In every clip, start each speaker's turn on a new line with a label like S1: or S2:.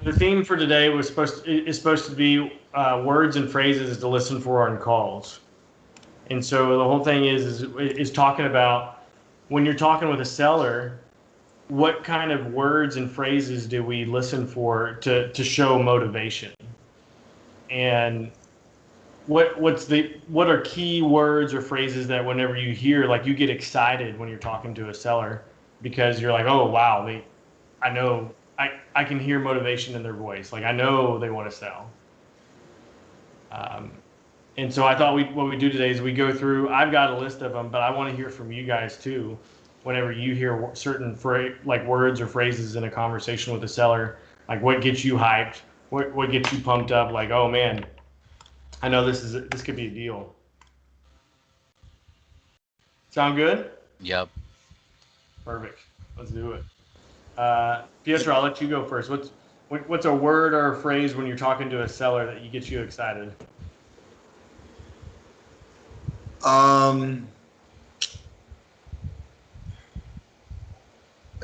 S1: The theme for today is supposed to be words and phrases to listen for on calls. And so the whole thing is talking about when you're talking with a seller, what kind of words and phrases do we listen for to show motivation? And what are key words or phrases that whenever you hear, like you get excited when you're talking to a seller because you're like, oh wow, I know I can hear motivation in their voice. Like I know they want to sell. Um, and so I thought what we do today is we go through. I've got a list of them, but I want to hear from you guys too. Whenever you hear certain like words or phrases in a conversation with a seller, like what gets you hyped, what gets you pumped up, like oh man, I know this could be a deal. Sound good?
S2: Yep.
S1: Perfect. Let's do it. Pietro, I'll let you go first. What's a word or a phrase when you're talking to a seller that gets you excited?
S3: Let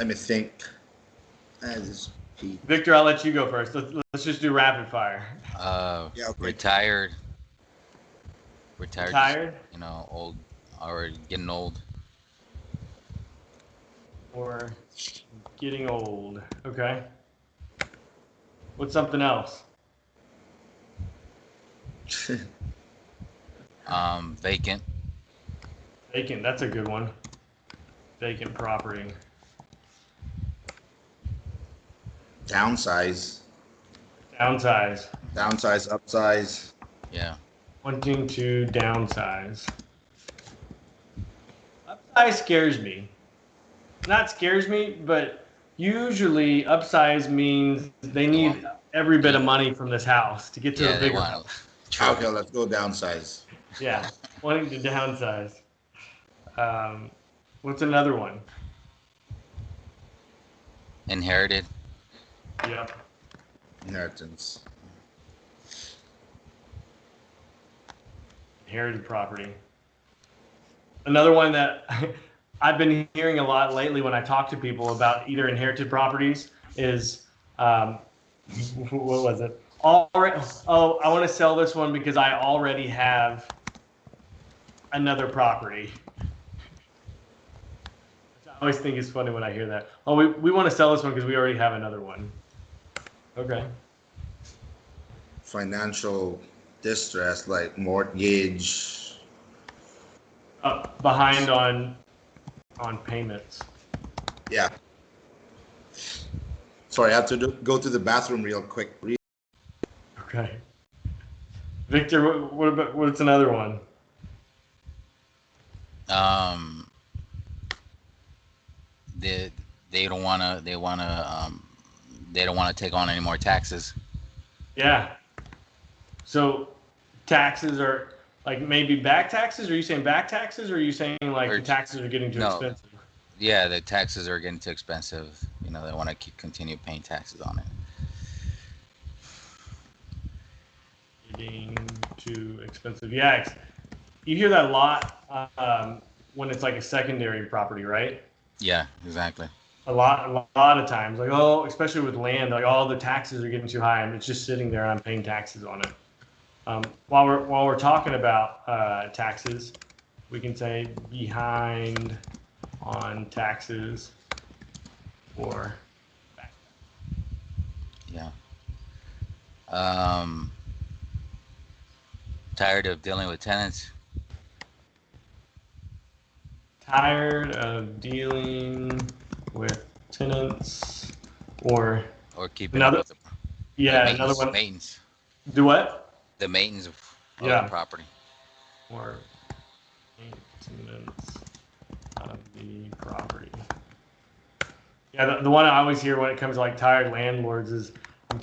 S3: me think.
S1: Victor, I'll let you go first. Let's just do rapid fire.
S3: Yeah, okay.
S2: Retired.
S1: Retired?
S2: You know, old or getting old.
S1: Or getting old. Okay. What's something else?
S2: Vacant.
S1: Vacant. That's a good one. Vacant property.
S3: Downsize.
S1: Downsize.
S3: Downsize, upsize.
S2: Yeah.
S1: Wanting to downsize. Upsize scares me. Not scares me, but usually upsize means they need every bit of money from this house to get to a bigger house.
S3: Okay, let's go downsize.
S1: Yeah, wanting to downsize. What's another one?
S2: Inherited.
S1: Yep.
S3: Inheritance.
S1: Inherited property. Another one that I've been hearing a lot lately when I talk to people about either inherited properties is, what was it? Already, oh, I want to sell this one because I already have another property. I always think it's funny when I hear that. Oh, we want to sell this one because we already have another one. Okay.
S3: Financial distress, like mortgage.
S1: Behind on payments.
S3: Yeah. Sorry, I have to go to the bathroom real quick.
S1: Okay. Victor, what's another one?
S2: They don't wanna they don't wanna take on any more taxes.
S1: Yeah. So taxes are like maybe back taxes? Are you saying back taxes or are you saying like the taxes are getting too expensive?
S2: Yeah, the taxes are getting too expensive. You know, they want to continue paying taxes on it.
S1: Getting too expensive. Yeah. You hear that a lot when it's like a secondary property, right?
S2: Yeah, exactly.
S1: A lot of times, like oh, especially with land, like all the taxes are getting too high, and it's just sitting there, and I'm paying taxes on it. While we're talking about taxes, we can say behind on taxes or back.
S2: Yeah. Tired of dealing with tenants.
S1: Tired of dealing with tenants or
S2: keeping up with the
S1: another one.
S2: Maintenance.
S1: Do what?
S2: The maintenance of the property.
S1: Or maintenance of the property. Yeah, the one I always hear when it comes to like tired landlords is I'm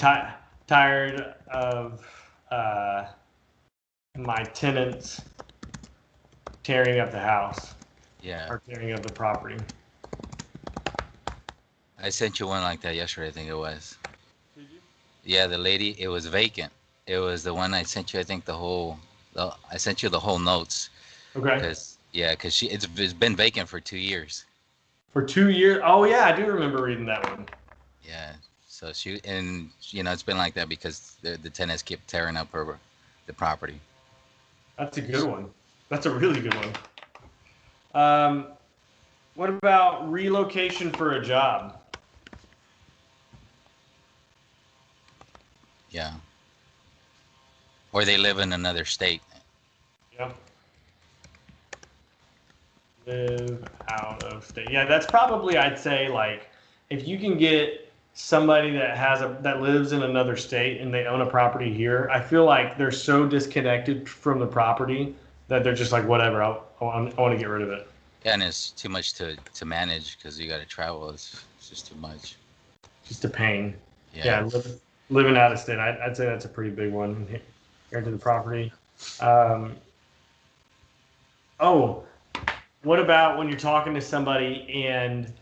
S1: tired of my tenants tearing up the house.
S2: Yeah.
S1: Or tearing up the property.
S2: I sent you one like that yesterday, I think it was.
S1: Did you?
S2: Yeah, the lady, it was vacant. It was the one I sent you, I think I sent you the whole notes.
S1: Okay.
S2: Because it's been vacant for 2 years.
S1: For 2 years? Oh yeah, I do remember reading that one.
S2: Yeah. So it's been like that because the tenants keep tearing up the property.
S1: That's a good one. That's a really good one. What about relocation for a job?
S2: Yeah. Or they live in another state.
S1: Yeah. Live out of state. Yeah, that's probably, I'd say, like, if you can get somebody that lives in another state and they own a property here, I feel like they're so disconnected from the property that they're just like, whatever, I want to get rid of it.
S2: Yeah, and it's too much to manage because you got to travel. It's just too much.
S1: Just a pain.
S2: Yeah.
S1: Living out of state, I'd say that's a pretty big one here to the property. What about when you're talking to somebody and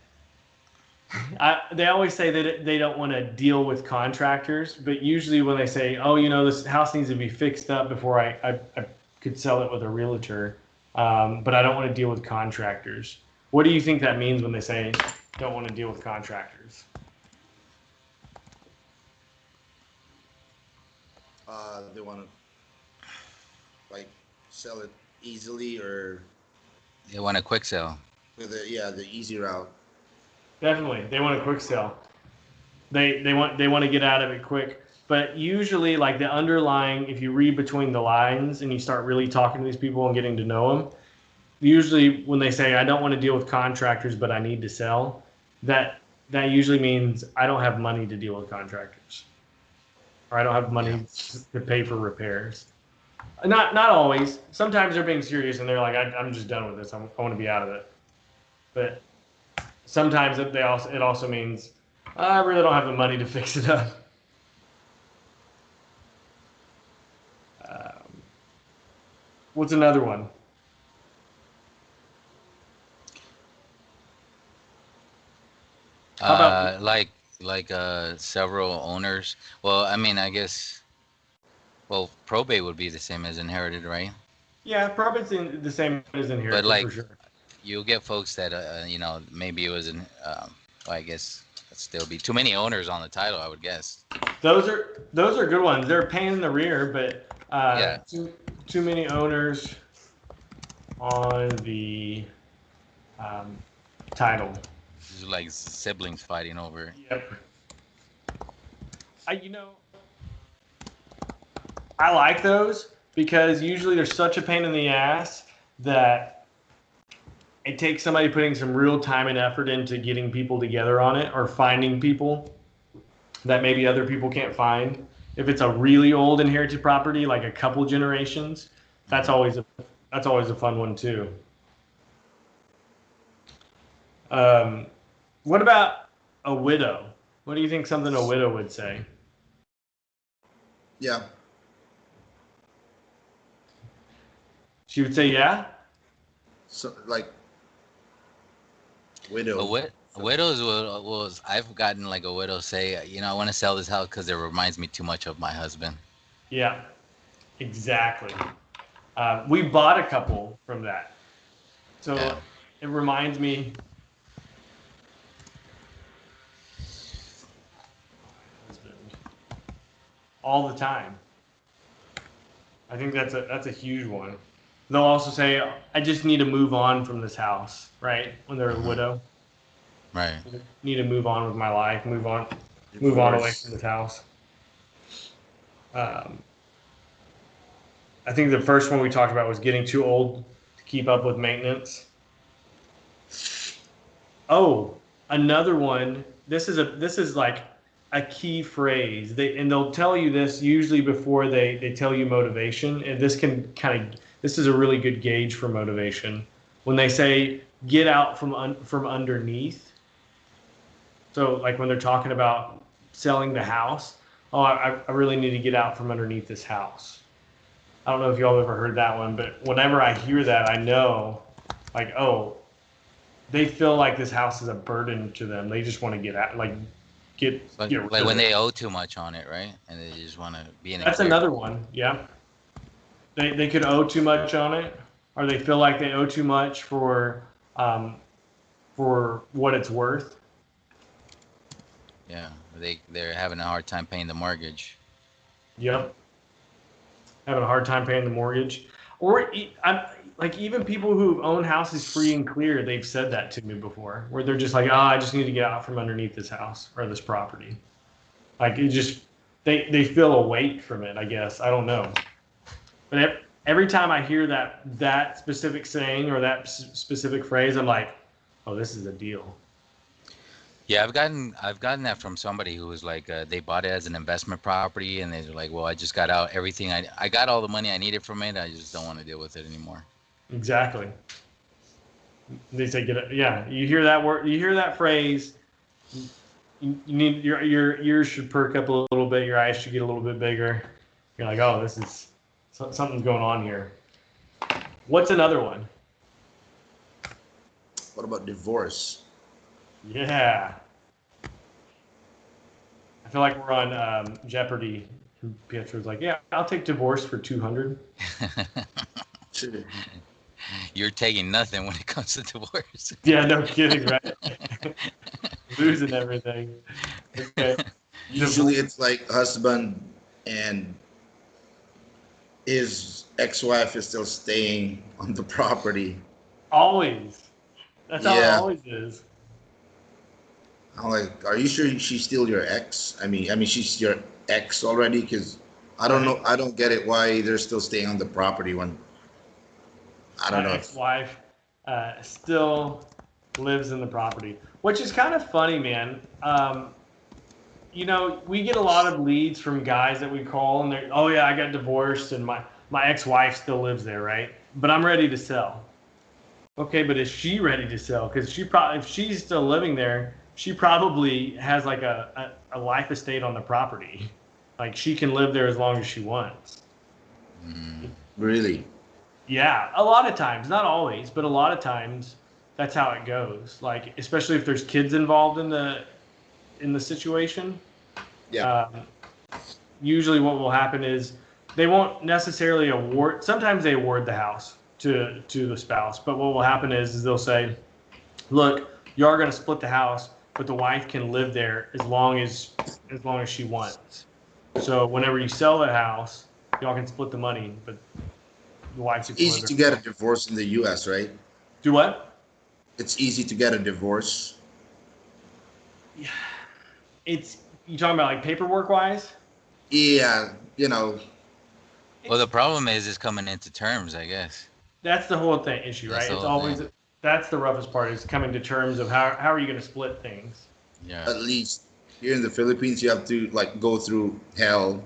S1: they always say that they don't want to deal with contractors, but usually when they say, oh, this house needs to be fixed up before I could sell it with a realtor, but I don't want to deal with contractors. What do you think that means when they say don't want to deal with contractors?
S3: They want to like sell it easily or
S2: They want a quick sell.
S3: with the easy route.
S1: Definitely, they want a quick sell. They want to get out of it quick. But usually, like the underlying, if you read between the lines and you start really talking to these people and getting to know them, usually when they say I don't want to deal with contractors, but I need to sell, that usually means I don't have money to deal with contractors, or I don't have money to pay for repairs. Not always. Sometimes they're being serious and they're like, I'm just done with this. I want to be out of it. But sometimes it also means I really don't have the money to fix it up. What's another one? How about
S2: Like several owners. Well, I mean, I guess. Well, probate would be the same as inherited, right?
S1: yeah, probate's the same as inherited
S2: But like,
S1: for sure.
S2: you'll get folks that maybe it was well, I guess it'd still be too many owners on the title, I would guess.
S1: Those are good ones. They're a pain in the rear, but
S2: Yeah.
S1: too many owners on the title.
S2: This is like siblings fighting over it.
S1: Yep. I like those because usually they're such a pain in the ass that it takes somebody putting some real time and effort into getting people together on it or finding people that maybe other people can't find. If it's a really old inherited property, like a couple generations, that's always a fun one too. What about a widow? What do you think something a widow would say?
S3: Yeah.
S1: She would say, yeah?
S3: So like widow.
S2: Widows was I've gotten like a widow say, I want to sell this house because it reminds me too much of my husband.
S1: Yeah, exactly. We bought a couple from that. So It reminds me. All the time. I think that's a huge one. They'll also say, I just need to move on from this house, right? When they're a widow.
S2: Right.
S1: Need to move on with my life, move on away from this house. I think the first one we talked about was getting too old to keep up with maintenance. Oh, another one. This is like a key phrase. They'll tell you this usually before they tell you motivation, and this is a really good gauge for motivation. When they say get out from underneath. So like when they're talking about selling the house, I really need to get out from underneath this house. I don't know if y'all have ever heard that one, but whenever I hear that, I know like, oh, they feel like this house is a burden to them. They just want to get out, get rid of
S2: when
S1: it.
S2: they owe too much on it, right? And they just want to be in it.
S1: That's another one. Yeah. They could owe too much on it, or they feel like they owe too much for what it's worth.
S2: Yeah, they're having a hard time paying the mortgage.
S1: Yep. Having a hard time paying the mortgage. Or like even people who own houses free and clear, they've said that to me before, where they're just like, oh, I just need to get out from underneath this house or this property. Like it just, they feel a weight from it, I guess. I don't know. But every time I hear that specific saying or that specific phrase, I'm like, oh, this is a deal.
S2: Yeah, I've gotten that from somebody who was like, they bought it as an investment property, and they're like, well, I just got out everything. I got all the money I needed from it. I just don't want to deal with it anymore.
S1: Exactly. They say get it. Yeah, you hear that word, you hear that phrase. You need your ears should perk up a little bit. Your eyes should get a little bit bigger. You're like, oh, this is something's going on here. What's another one?
S3: What about divorce?
S1: Yeah. I feel like we're on Jeopardy. Pietro's like, yeah, I'll take divorce for 200.
S2: You're taking nothing when it comes to divorce.
S1: Yeah, no kidding, right? Losing everything. Okay.
S3: Usually it's like husband and his ex-wife is still staying on the property.
S1: Always. That's how it
S3: Yeah.
S1: always is.
S3: I'm like, are you sure she's still your ex? I mean, she's your ex already? Because I don't know. I don't get it why they're still staying on the property when I don't
S1: My
S3: know.
S1: ex-wife still lives in the property, which is kind of funny, man. You know, we get a lot of leads from guys that we call, and they're, oh yeah, I got divorced, and my ex-wife still lives there, right? But I'm ready to sell. Okay, but is she ready to sell? Because if she's still living there, she probably has like a life estate on the property. Like she can live there as long as she wants.
S2: Mm.
S3: Really?
S1: Yeah, a lot of times, not always, but a lot of times that's how it goes. Like especially if there's kids involved in the situation.
S3: Yeah.
S1: Usually what will happen is they won't necessarily award, sometimes they award the house to the spouse, but what will happen is they'll say, look, you are going to split the house, but the wife can live there as long as she wants. So whenever you sell the house, y'all can split the money, but the wife gets to
S3: Easy
S1: live
S3: to
S1: there.
S3: get a divorce in the U.S., right?
S1: Do what?
S3: It's easy to get a divorce.
S1: It's, you talking about like paperwork wise?
S3: Yeah,
S2: Well, the problem is coming into terms, I guess.
S1: That's the whole thing issue,
S2: That's
S1: right?
S2: the
S1: It's
S2: whole
S1: always
S2: thing.
S1: that's the roughest part is coming to terms of how are you going to split things.
S2: Yeah.
S3: at least here in the Philippines, you have to like go through hell.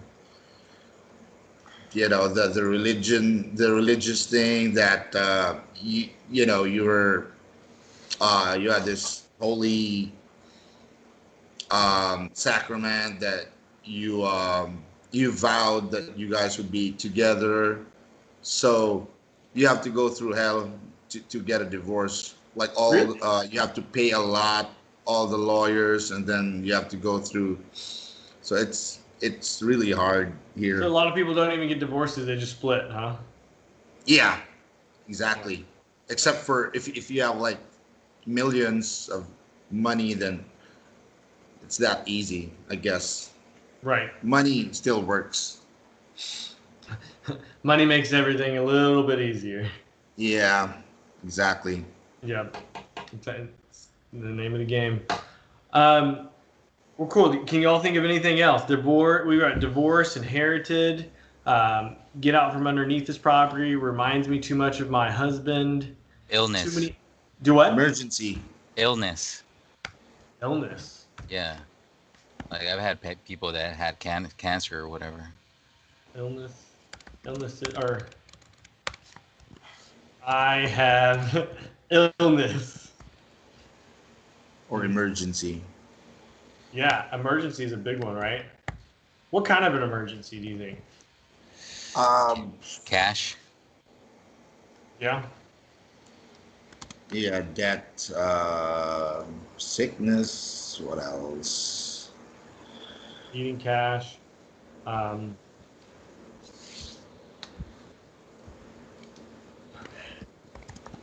S3: The religious thing that you had this holy sacrament that you vowed that you guys would be together. So you have to go through hell to get a divorce. Like
S1: Really?
S3: you have to pay a lot, all the lawyers, and then you have to go through. So it's really hard
S1: So a
S3: here.
S1: lot of people don't even get divorces; they just split, huh?
S3: Yeah, exactly. Except for if you have like millions of money, then it's that easy, I guess.
S1: Right.
S3: Money still works.
S1: Money makes everything a little bit easier.
S3: Yeah, exactly.
S1: Yep. It's the name of the game. Um, well, cool. Can you all think of anything else? Divorce. We got divorce, inherited. Get out from underneath this property. Reminds me too much of my husband. Too
S2: Illness.
S1: many. Do what?
S3: Emergency.
S2: Illness.
S1: Illness.
S2: Yeah. Like I've had people that had cancer or whatever.
S1: Illness. Illness. Or I have illness.
S3: Or emergency.
S1: Yeah, emergency is a big one, right? What kind of an emergency do you think?
S2: Cash.
S1: Yeah.
S3: Yeah, debt, sickness. What else?
S1: Eating cash. Um,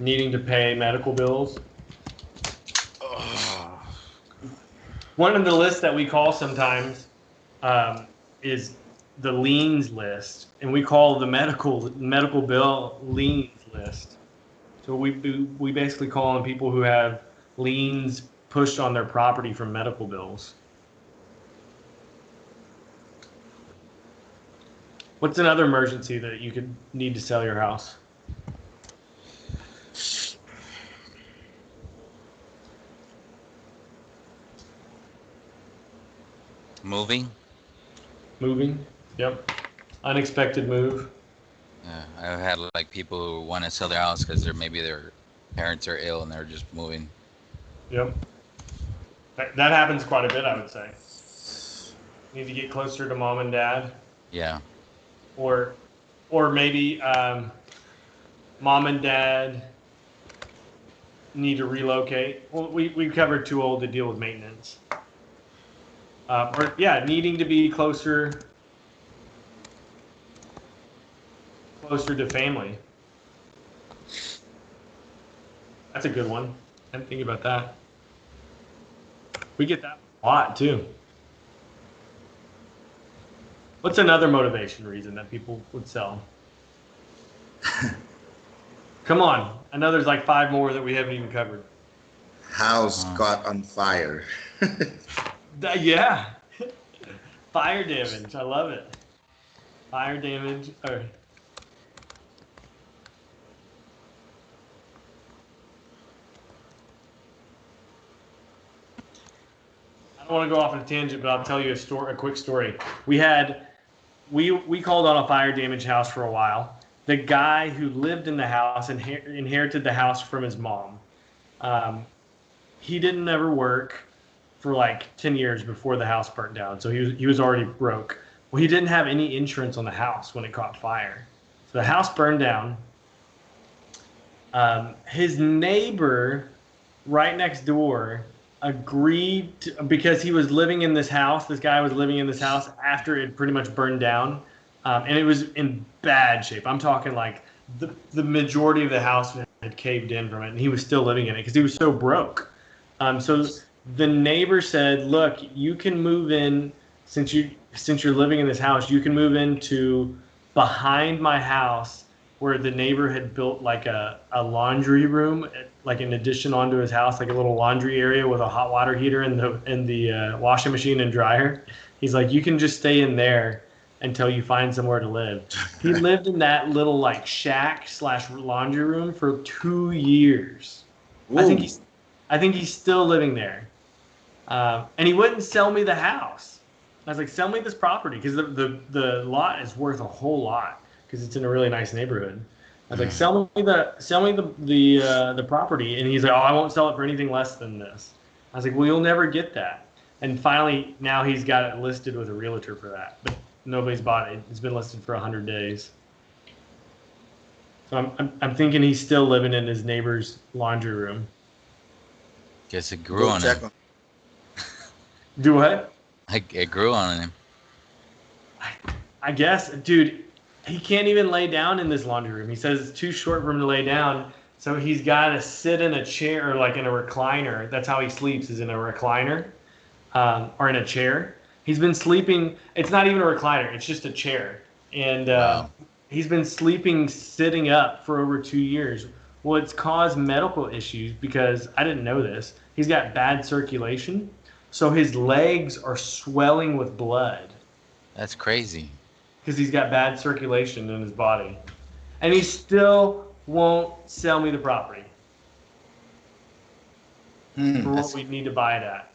S1: Needing to pay medical bills. One of the lists that we call sometimes is the liens list, and we call the medical bill liens list. So we basically call on people who have liens pushed on their property from medical bills. What's another emergency that you could need to sell your house?
S2: Moving.
S1: Moving. Yep. Unexpected move.
S2: Yeah, I've had like people who want to sell their house because maybe their parents are ill and they're just moving.
S1: Yep. That happens quite a bit, I would say. Need to get closer to mom and dad.
S2: Yeah.
S1: Or maybe mom and dad need to relocate. Well, we covered too old to deal with maintenance. Or yeah, needing to be closer to family. That's a good one. I didn't think about that. We get that a lot too. What's another motivation reason that people would sell? Come on. I know there's like 5 more that we haven't even covered.
S3: House caught on fire.
S1: Yeah. Fire damage. I love it. Fire damage. Or I don't want to go off on a tangent, but I'll tell you a quick story. We called on a fire damaged house for a while. The guy who lived in the house inherited the house from his mom. He didn't ever work for like 10 years before the house burnt down, so he was already broke. Well, he didn't have any insurance on the house when it caught fire, so the house burned down. His neighbor right next door agreed to, because he was living in this house. This guy was living in this house after it pretty much burned down, and it was in bad shape. I'm talking like the majority of the house had caved in from it, and he was still living in it because he was so broke. So the neighbor said, "Look, you can move in since you're living in this house. You can move into behind my house." Where the neighbor had built like a laundry room, like an addition onto his house, like a little laundry area with a hot water heater and the washing machine and dryer. He's like, you can just stay in there until you find somewhere to live. He lived in that little like shack / laundry room for 2 years.
S3: Whoa.
S1: I think he's still living there. And he wouldn't sell me the house. I was like, sell me this property because the lot is worth a whole lot. Because it's in a really nice neighborhood. I was like, sell me the property, and he's like, oh, I won't sell it for anything less than this. I was like, well, you'll never get that. And finally, now he's got it listed with a realtor for that, but nobody's bought it. It's been listed for 100 days. So I'm thinking he's still living in his neighbor's laundry room.
S2: Guess it grew on him.
S1: Do what?
S2: It grew on him.
S1: I guess, dude. He can't even lay down in this laundry room. He says it's too short for him to lay down, so he's got to sit in a chair or like in a recliner. That's how he sleeps, is in a recliner or in a chair. He's been sleeping. It's not even a recliner. It's just a chair. And
S2: Wow.
S1: He's been sleeping sitting up for over 2 years. Well, it's caused medical issues because I didn't know this. He's got bad circulation, so his legs are swelling with blood.
S2: That's crazy.
S1: Because he's got bad circulation in his body. And he still won't sell me the property for what we need to buy it at.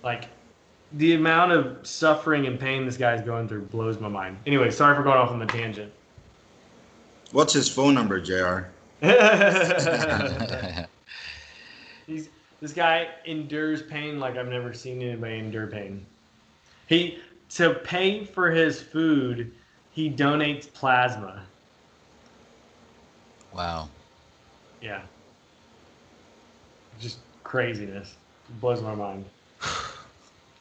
S1: Like, the amount of suffering and pain this guy's going through blows my mind. Anyway, sorry for going off on the tangent.
S3: What's his phone number, JR?
S1: This guy endures pain like I've never seen anybody endure pain. To pay for his food, he donates plasma.
S2: Wow.
S1: Yeah. Just craziness. It blows my mind.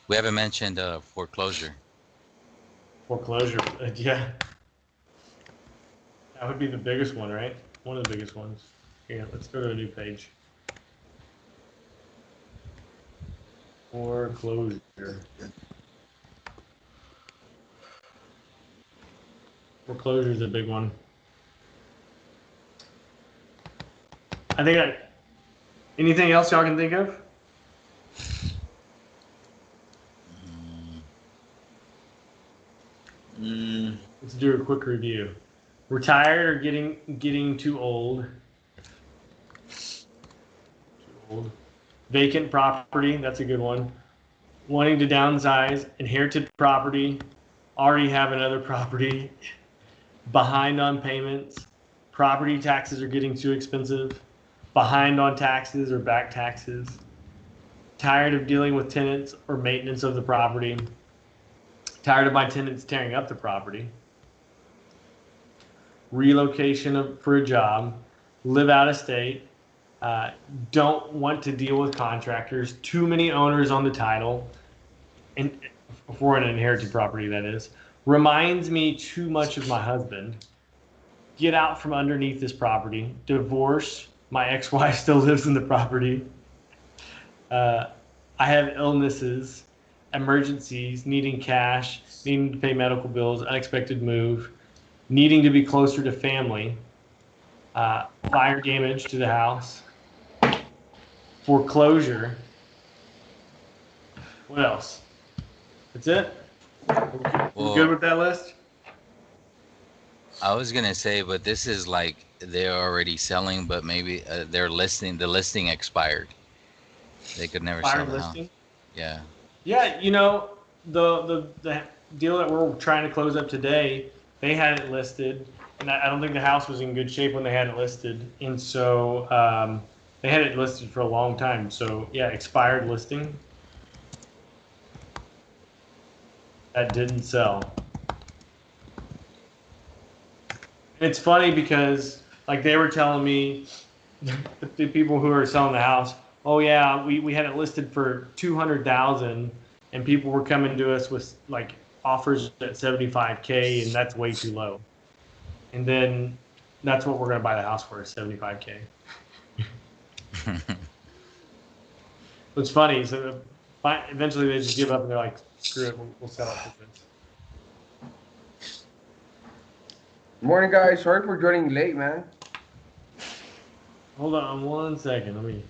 S2: We haven't mentioned foreclosure.
S1: Foreclosure. Yeah. That would be the biggest one, right? One of the biggest ones. Yeah, let's go to a new page. Foreclosure. Foreclosure is a big one. I think anything else y'all can think of? Let's do a quick review. Retired or getting too old. Vacant property, that's a good one. Wanting to downsize, inherited property, already have another property, behind on payments, property taxes are getting too expensive, behind on taxes or back taxes, tired of dealing with tenants or maintenance of the property, tired of my tenants tearing up the property, relocation for a job, live out of state, don't want to deal with contractors, too many owners on the title, and for an inherited property, that is, reminds me too much of my husband, get out from underneath this property, divorce, my ex-wife still lives in the property, I have illnesses, emergencies, needing cash, needing to pay medical bills, unexpected move, needing to be closer to family, fire damage to the house, foreclosure. What else? That's it? We good with that list?
S2: I was gonna say, but this is like they're already selling, but maybe the listing expired. They could never sell
S1: Fire
S2: the house.
S1: listing?
S2: Yeah.
S1: Yeah, the deal that we're trying to close up today, they had it listed, and I don't think the house was in good shape when they had it listed, and so they had it listed for a long time. So yeah, expired listing that didn't sell. It's funny because like they were telling me, the people who are selling the house, oh yeah, we had it listed for 200,000, and people were coming to us with like offers at 75K, and that's way too low. And then that's what we're gonna buy the house for, is 75K. It's funny. So eventually they just give up and they're like, screw it, we'll sell it for this.
S4: Morning, guys. Sorry for joining late, man.
S1: Hold on 1 second. Let me